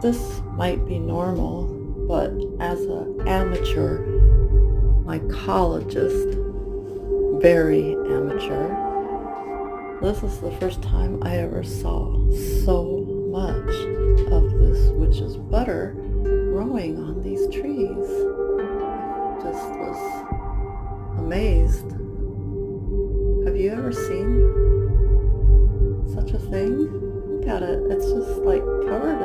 This might be normal, but as an amateur mycologist, very amateur, this is the first time I ever saw so much of this witch's butter growing on these trees. I just was amazed. Have you ever seen such a thing? Look at it. It's just like covered